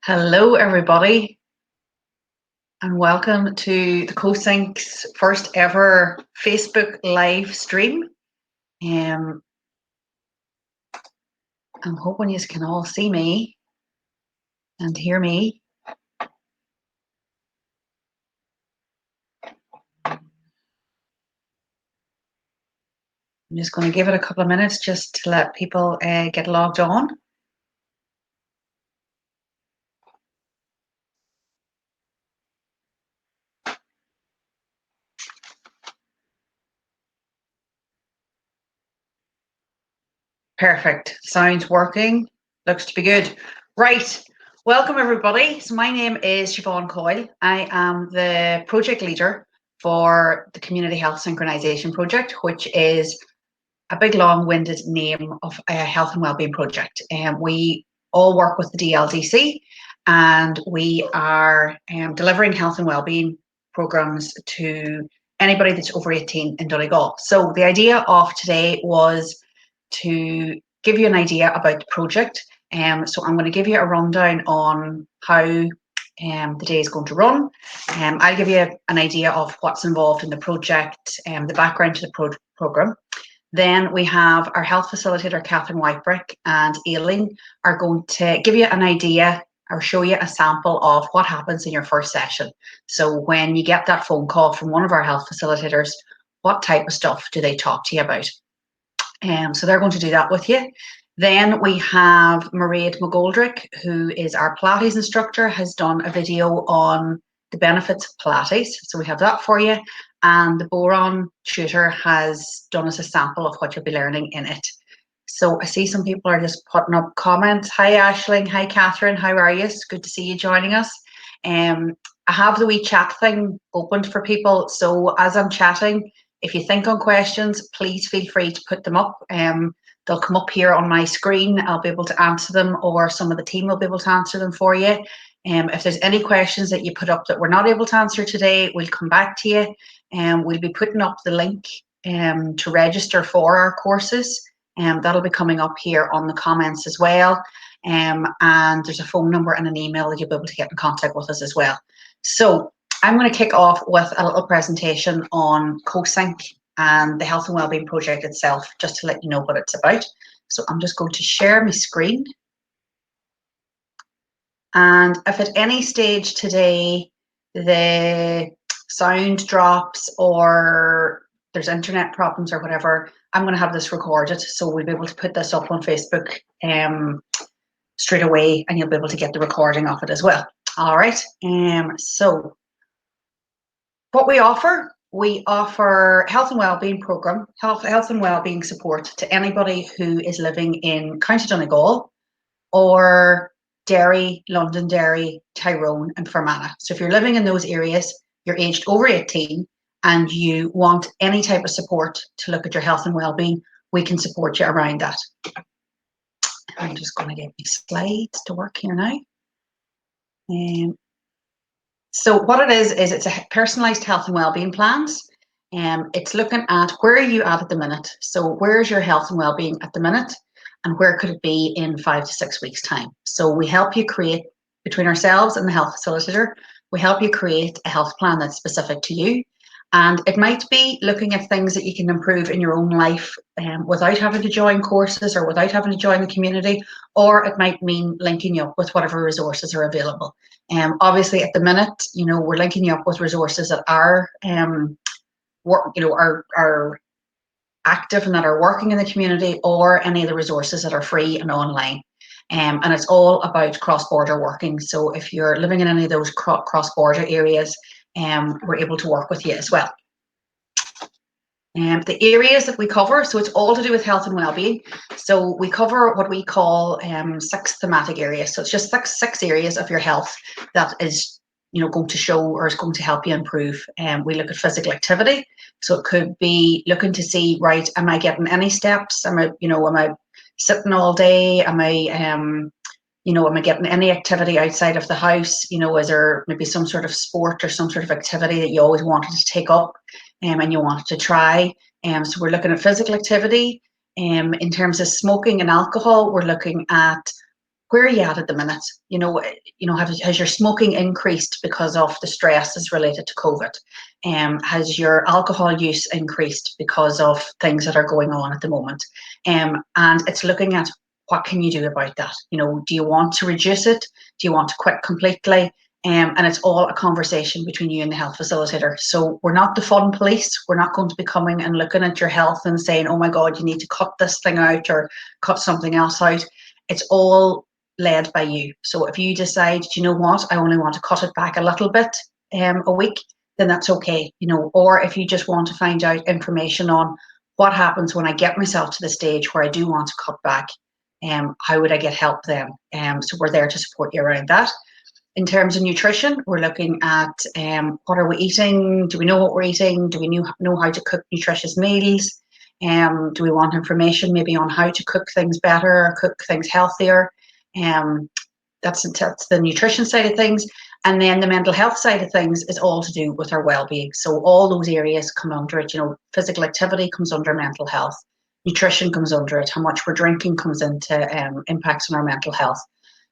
Hello, everybody, and welcome to the CoSync's first ever Facebook live stream. I'm hoping you can all see me and hear me. I'm just going to give it a couple of minutes just to let people get logged on. Perfect. Sounds working. Looks to be good. Right. Welcome, everybody. So my name is Siobhan Coyle. I am the project leader for the Community Health Synchronisation Project, which is a big long-winded name of a health and wellbeing project. We all work with the DLDC, and we are delivering health and wellbeing programs to anybody that's over 18 in Donegal. So the idea of today was to give you an idea about the project. So I'm going to give you a rundown on how the day is going to run. I'll give you an idea of what's involved in the project, the background to the program. Then we have our health facilitator, Catherine Whitebrick, and Aileen are going to give you an idea or show you a sample of what happens in your first session. So when you get that phone call from one of our health facilitators, what type of stuff do they talk to you about? So they're going to do that with you. Then we have Mairead McGoldrick, who is our Pilates instructor, has done a video on the benefits of Pilates. So we have that for you. And the Boron tutor has done us a sample of what you'll be learning in it. So I see some people are just putting up comments. Hi, Aisling. Hi, Catherine. How are you? It's good to see you joining us. I have the wee chat thing opened for people. So as I'm chatting, if you think on questions, please feel free to put them up. They'll come up here on my screen. I'll be able to answer them, or some of the team will be able to answer them for you. If there's any questions that you put up that we're not able to answer today, we'll come back to you. We'll be putting up the link to register for our courses. That'll be coming up here on the comments as well. And there's a phone number and an email that you'll be able to get in contact with us as well. So I'm going to kick off with a little presentation on CoSync and the Health and Wellbeing Project itself, just to let you know what it's about. So I'm just going to share my screen. And if at any stage today the sound drops or there's internet problems or whatever, I'm going to have this recorded, so we'll be able to put this up on Facebook straight away, and you'll be able to get the recording of it as well. All right. So what we offer health and wellbeing program, health and wellbeing support to anybody who is living in County Donegal or Derry, Londonderry, Tyrone, and Fermanagh. So if you're living in those areas, you're aged over 18, and you want any type of support to look at your health and wellbeing, we can support you around that. I'm just going to get my slides to work here now. So what it is it's a personalised health and wellbeing plans. It's looking at where are you at the minute. So where's your health and wellbeing at the minute, and where could it be in 5 to 6 weeks' time? So we help you create, between ourselves and the health facilitator, we help you create a health plan that's specific to you. And it might be looking at things that you can improve in your own life without having to join courses or without having to join the community, or it might mean linking you up with whatever resources are available. Obviously, at the minute, we're linking you up with resources that are are active and that are working in the community, or any of the resources that are free and online. And it's all about cross-border working. So if you're living in any of those cross-border areas, we're able to work with you as well. The areas that we cover, so it's all to do with health and wellbeing. So we cover what we call 6 thematic areas. So it's just six areas of your health that is going to show or is going to help you improve. We look at physical activity. So it could be looking to see, right, am I getting any steps? Am I sitting all day? Am I getting any activity outside of the house? Is there maybe some sort of sport or some sort of activity that you always wanted to take up and you wanted to try? So we're looking at physical activity. In terms of smoking and alcohol, we're looking at where are you at the minute? Has your smoking increased because of the stresses related to COVID? Has your alcohol use increased because of things that are going on at the moment? And it's looking at what can you do about that? Do you want to reduce it? Do you want to quit completely? And it's all a conversation between you and the health facilitator. So we're not the fun police. We're not going to be coming and looking at your health and saying, oh my God, you need to cut this thing out or cut something else out. It's all led by you. So if you decide, you know what, I only want to cut it back a little bit a week, then that's okay. Or if you just want to find out information on what happens when I get myself to the stage where I do want to cut back, how would I get help then? So we're there to support you around that. In terms of nutrition, we're looking at what are we eating? Do we know what we're eating? Do we know how to cook nutritious meals? Do we want information maybe on how to cook things better or cook things healthier? That's the nutrition side of things. And then the mental health side of things is all to do with our well-being. So all those areas come under it. Physical activity comes under mental health. Nutrition comes under it. How much we're drinking comes into impacts on our mental health.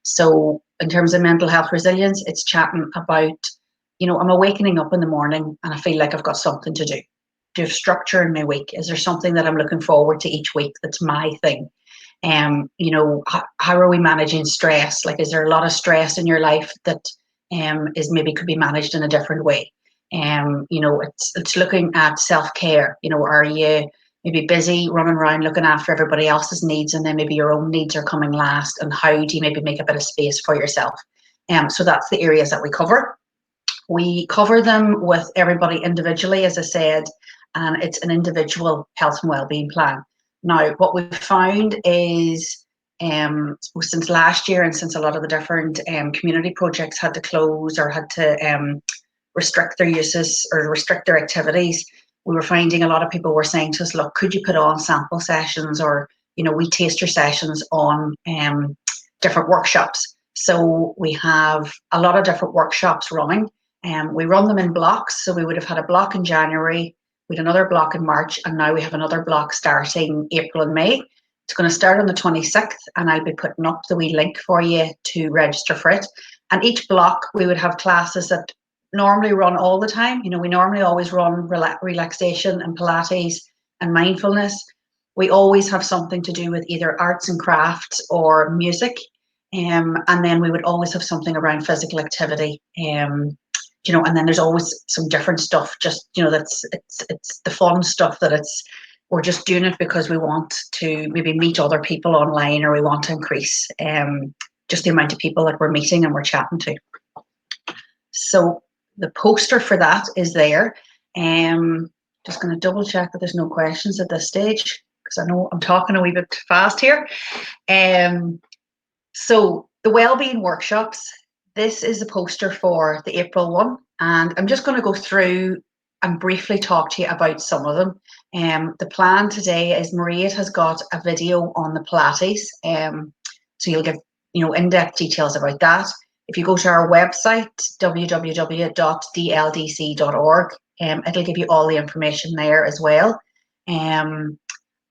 So in terms of mental health resilience, it's chatting about, I'm awakening up in the morning and I feel like I've got something to do. Do you have structure in my week? Is there something that I'm looking forward to each week that's my thing? How are we managing stress? Like, is there a lot of stress in your life that could be managed in a different way? It's looking at self-care. Are you maybe busy running around looking after everybody else's needs and then maybe your own needs are coming last, and how do you maybe make a bit of space for yourself? So that's the areas that we cover. We cover them with everybody individually, as I said, and it's an individual health and wellbeing plan. Now, what we've found is since last year and since a lot of the different community projects had to close or had to restrict their uses or restrict their activities, we were finding a lot of people were saying to us, look, could you put on sample sessions or, we taster sessions on different workshops. So we have a lot of different workshops running. We run them in blocks. So we would have had a block in January, we had another block in March, and now we have another block starting April and May. It's going to start on the 26th, and I'll be putting up the wee link for you to register for it. And each block, we would have classes that normally run all the time. We normally always run relaxation and Pilates and mindfulness. We always have something to do with either arts and crafts or music. And then we would always have something around physical activity. And then there's always some different stuff, just, it's the fun stuff that we're just doing it because we want to maybe meet other people online, or we want to increase just the amount of people that we're meeting and we're chatting to. So the poster for that is there. Just going to double check that there's no questions at this stage, because I know I'm talking a wee bit fast here. So the Wellbeing Workshops, this is the poster for the April one, and I'm just going to go through and briefly talk to you about some of them. The plan today is Maria has got a video on the Pilates, so you'll get in-depth details about that. If you go to our website, www.dldc.org, it'll give you all the information there as well.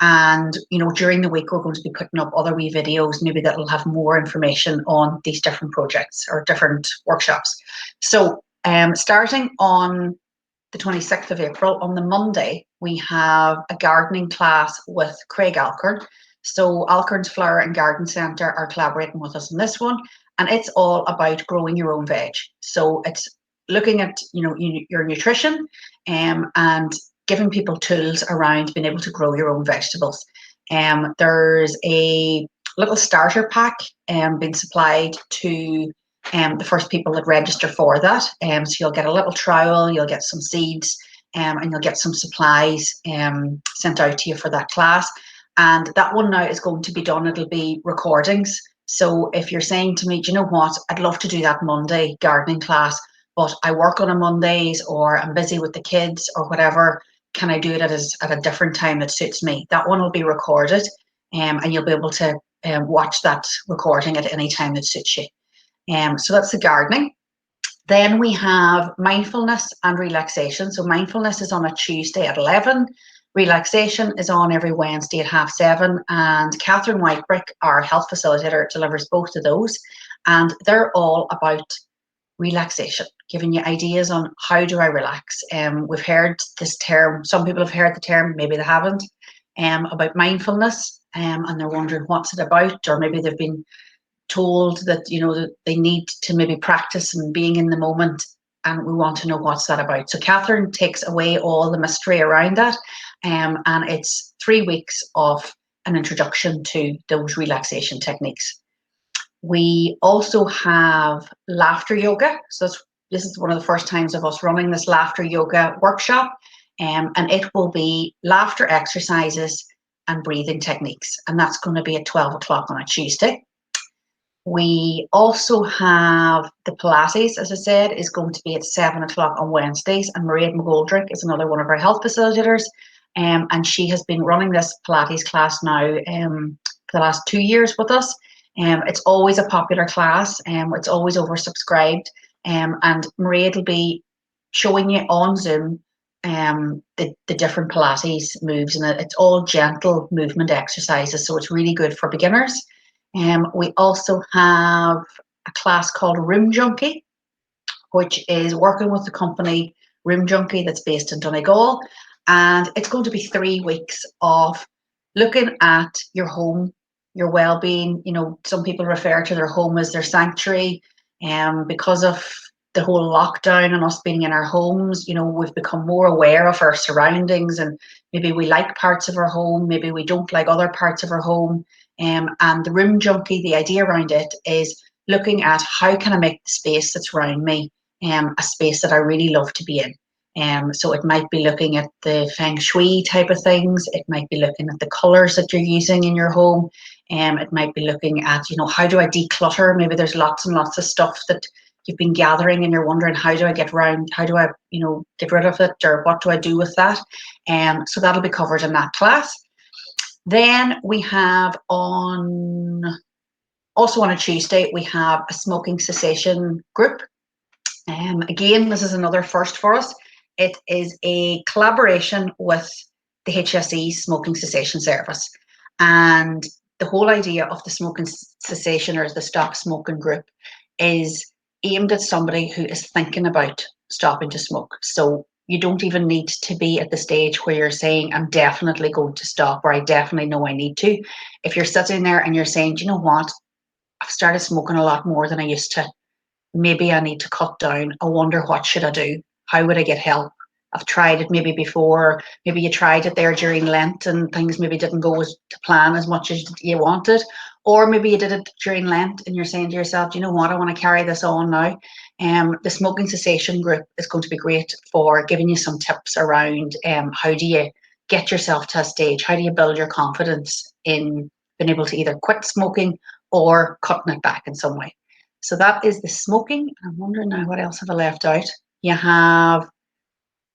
And during the week, we're going to be putting up other wee videos, maybe that'll have more information on these different projects or different workshops. So starting on the 26th of April, on the Monday, we have a gardening class with Craig Alcorn. So Alcorn's Flower and Garden Centre are collaborating with us on this one, and it's all about growing your own veg. So it's looking at your nutrition and giving people tools around being able to grow your own vegetables. There's a little starter pack being supplied to the first people that register for that. So you'll get a little trowel, you'll get some seeds, and you'll get some supplies sent out to you for that class. And that one now is going to be done, it'll be recordings. So if you're saying to me, do you know what, I'd love to do that Monday gardening class, but I work on a Mondays, or I'm busy with the kids or whatever, can I do it at a different time that suits me? That one will be recorded, and you'll be able to watch that recording at any time that suits you. So that's the gardening. Then we have mindfulness and relaxation. So mindfulness is on a Tuesday at 11, Relaxation is on every Wednesday at 7:30, and Catherine Whitebrick, our health facilitator, delivers both of those. And they're all about relaxation, giving you ideas on how do I relax. We've heard this term, some people have heard the term, maybe they haven't, about mindfulness, and they're wondering what's it about, or maybe they've been told that that they need to maybe practice and being in the moment, and we want to know what's that about. So Catherine takes away all the mystery around that, and it's 3 weeks of an introduction to those relaxation techniques. We also have laughter yoga. So this is one of the first times of us running this laughter yoga workshop, and it will be laughter exercises and breathing techniques, and that's going to be at 12 o'clock on a Tuesday. We also have the Pilates, as I said, is going to be at 7 o'clock on Wednesdays, and Maria McGoldrick is another one of our health facilitators, and she has been running this Pilates class now for the last 2 years with us. It's always a popular class, it's always oversubscribed, and Maria will be showing you on Zoom the different Pilates moves, and it's all gentle movement exercises, so it's really good for beginners. We also have a class called Room Junkie, which is working with the company Room Junkie that's based in Donegal. And it's going to be 3 weeks of looking at your home, your well-being. Some people refer to their home as their sanctuary. Because of the whole lockdown and us being in our homes, we've become more aware of our surroundings, and maybe we like parts of our home, maybe we don't like other parts of our home. And the Room Junkie, the idea around it is looking at how can I make the space that's around me a space that I really love to be in. So it might be looking at the feng shui type of things. It might be looking at the colors that you're using in your home. It might be looking at, how do I declutter? Maybe there's lots and lots of stuff that you've been gathering and you're wondering, how do I get get rid of it, or what do I do with that? So that'll be covered in that class. Then we have also on a Tuesday, we have a smoking cessation group. Again, this is another first for us. It is a collaboration with the HSE Smoking Cessation Service. And the whole idea of the smoking cessation, or the Stop Smoking group, is aimed at somebody who is thinking about stopping to smoke. So you don't even need to be at the stage where you're saying, I'm definitely going to stop, or I definitely know I need to. If you're sitting there and you're saying, do you know what? I've started smoking a lot more than I used to. Maybe I need to cut down. I wonder, what should I do? How would I get help? I've tried it maybe before. Maybe you tried it there during Lent and things maybe didn't go as to plan as much as you wanted. Or maybe you did it during Lent and you're saying to yourself, do you know what? I want to carry this on now. The smoking cessation group is going to be great for giving you some tips around how do you get yourself to a stage? How do you build your confidence in being able to either quit smoking or cutting it back in some way? So that is the smoking. I'm wondering now, what else have I left out? You have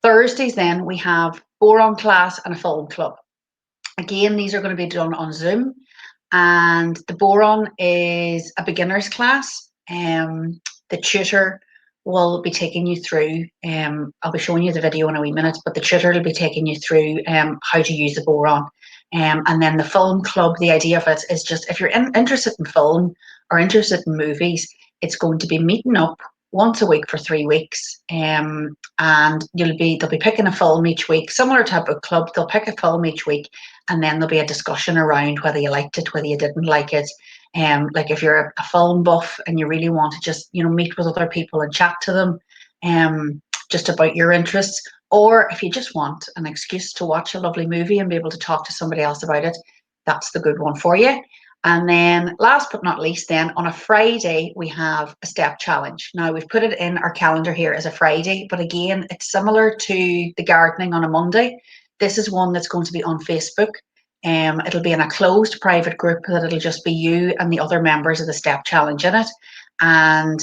Thursdays, then we have boron class and a film club. Again, these are going to be done on Zoom. And the boron is a beginner's class. The tutor will be taking you through, I'll be showing you the video in a wee minute, but the tutor will be taking you through how to use the boron. And then the film club, the idea of it is just, if you're interested in film or interested in movies, it's going to be meeting up once a week for 3 weeks, and they'll be picking a film each week, similar to a book club. They'll pick a film each week, and then there'll be a discussion around whether you liked it, whether you didn't like it. Like if you're a film buff and you really want to just meet with other people and chat to them, just about your interests, or if you just want an excuse to watch a lovely movie and be able to talk to somebody else about it, that's the good one for you. And then last but not least, then on a Friday, we have a step challenge. Now we've put it in our calendar here as a Friday, but again, it's similar to the gardening on a Monday. This is one that's going to be on Facebook. It'll be in a closed private group that it'll just be you and the other members of the step challenge in it. And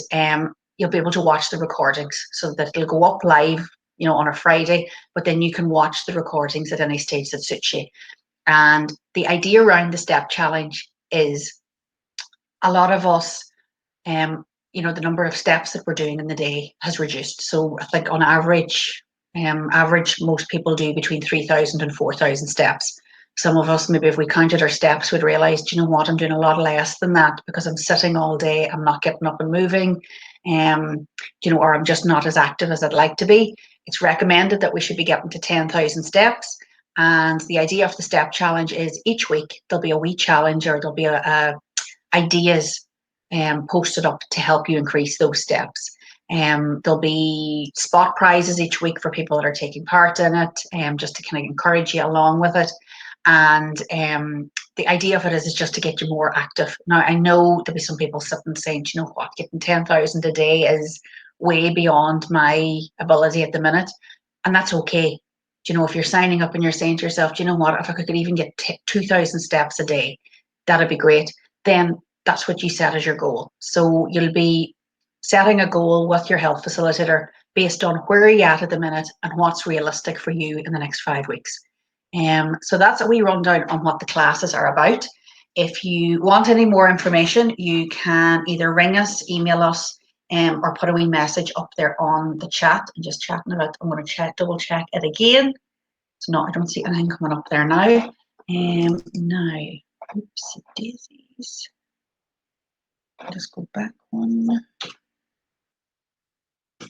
you'll be able to watch the recordings, so that it'll go up live, on a Friday, but then you can watch the recordings at any stage that suits you. And the idea around the step challenge is, a lot of us, the number of steps that we're doing in the day has reduced. So I think on average, Average, most people do between 3,000 and 4,000 steps. Some of us, maybe if we counted our steps, would realise, do you know what, I'm doing a lot less than that because I'm sitting all day, I'm not getting up and moving, or I'm just not as active as I'd like to be. It's recommended that we should be getting to 10,000 steps. And the idea of the step challenge is each week there'll be a wee challenge, or there'll be ideas posted up to help you increase those steps. There'll be spot prizes each week for people that are taking part in it, just to kind of encourage you along with it. And the idea of it is just to get you more active. Now, I know there'll be some people sitting saying, you know what, getting 10,000 a day is way beyond my ability at the minute. And that's okay. If you're signing up and you're saying to yourself, do you know what, if I could even get 2,000 steps a day, that'd be great. Then that's what you set as your goal. So you'll be setting a goal with your health facilitator based on where you're at the minute and what's realistic for you in the next 5 weeks. So that's a wee rundown on what the classes are about. If you want any more information, you can either ring us, email us, or put a wee message up there on the chat. I'm just chatting about, I'm going to double check it again. So no, I don't see anything coming up there now. Now, oopsie daisies. I'll just go back one. Here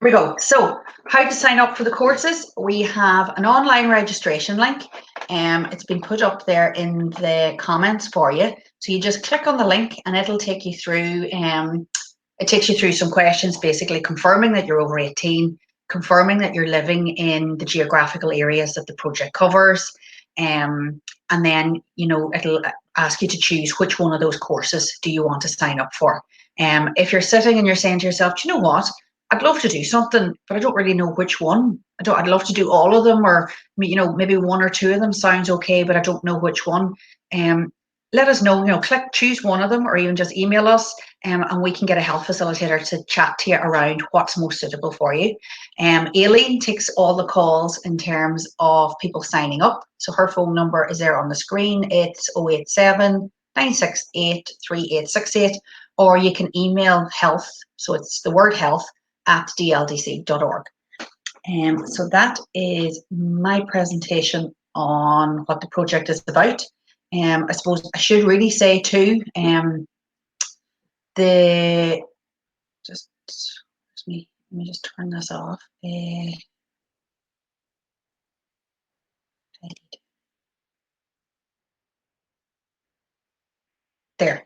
we go. So how to sign up for the courses. We have an online registration link. It's been put up there in the comments for you. So you just click on the link and it'll take you through, it takes you through some questions, basically confirming that you're over 18, confirming that you're living in the geographical areas that the project covers. And then, it'll ask you to choose which one of those courses do you want to sign up for. If you're sitting and you're saying to yourself, do you know what? I'd love to do something, but I don't really know which one. I'd love to do all of them, or maybe one or two of them sounds okay, but I don't know which one. Let us know. Choose one of them, or even just email us, and we can get a health facilitator to chat to you around what's most suitable for you. Aileen takes all the calls in terms of people signing up. So her phone number is there on the screen. It's 087 968 3868, or you can email health. So it's the word health @dldc.org. So that is my presentation on what the project is about. I suppose I should really say too, let me just turn this off. There.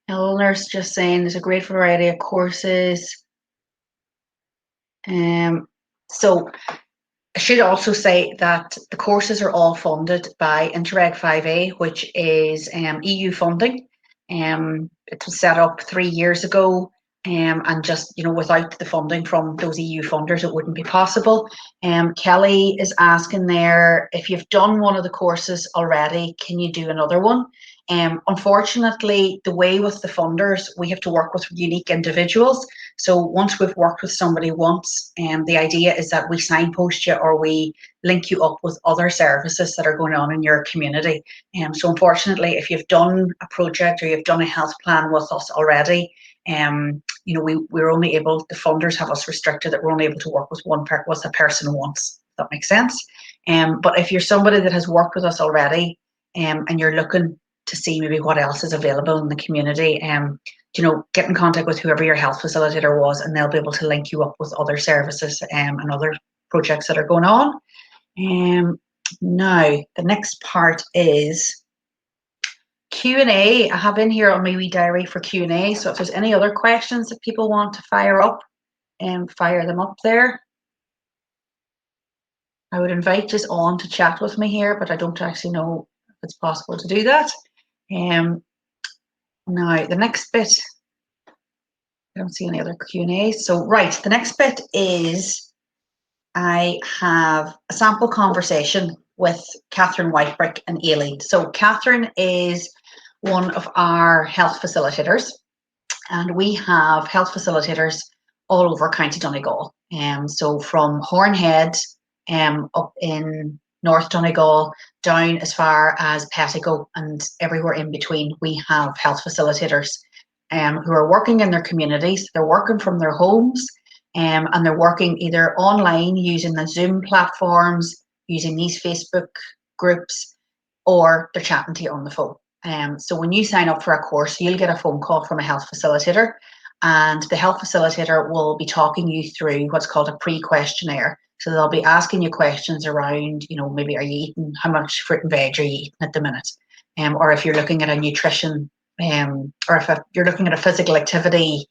Eleanor's just saying there's a great variety of courses. So I should also say that the courses are all funded by Interreg 5A, which is EU funding. It was set up 3 years ago, and just without the funding from those EU funders, it wouldn't be possible. Kelly is asking there, if you've done one of the courses already, can you do another one? Unfortunately, the way with the funders, we have to work with unique individuals. So once we've worked with somebody once, the idea is that we signpost you or we link you up with other services that are going on in your community. So unfortunately, if you've done a project or you've done a health plan with us already, we're only able, the funders have us restricted that we're only able to work with with a person once. If that makes sense. But if you're somebody that has worked with us already, and you're looking to see maybe what else is available in the community, get in contact with whoever your health facilitator was, and they'll be able to link you up with other services and other projects that are going on. Now, the next part is Q&A. I have in here on my wee diary for Q&A, so if there's any other questions that people want to fire up, fire them up there. I would invite you on to chat with me here, but I don't actually know if it's possible to do that. Now, the next bit, I don't see any other Q&A. So, right, the next bit is I have a sample conversation with Catherine Whitebrick and Aileen. So, Catherine is one of our health facilitators, and we have health facilitators all over County Donegal. So, from Hornhead up in North Donegal, down as far as Pettigo and everywhere in between, we have health facilitators who are working in their communities. They're working from their homes. and they're working either online using the Zoom platforms, using these Facebook groups, or they're chatting to you on the phone. So when you sign up for a course, you'll get a phone call from a health facilitator, and the health facilitator will be talking you through what's called a pre-questionnaire. So they'll be asking you questions around, maybe are you eating, how much fruit and veg are you eating at the minute? Or if you're looking at a nutrition, or if you're looking at a physical activity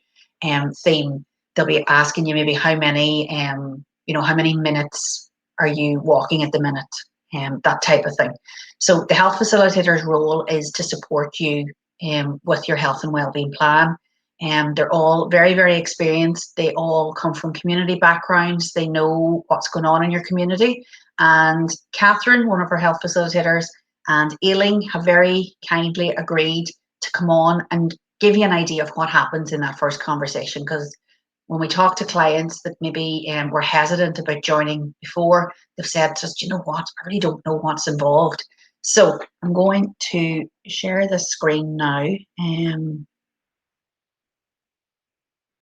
theme, they'll be asking you maybe how many minutes are you walking at the minute, that type of thing. So the health facilitator's role is to support you with your health and wellbeing plan. They're all very, very experienced. They all come from community backgrounds. They know what's going on in your community. And Catherine, one of our health facilitators, and Ailing have very kindly agreed to come on and give you an idea of what happens in that first conversation. Because when we talk to clients that maybe were hesitant about joining before, they've said, just, you know what, I really don't know what's involved. So I'm going to share the screen now.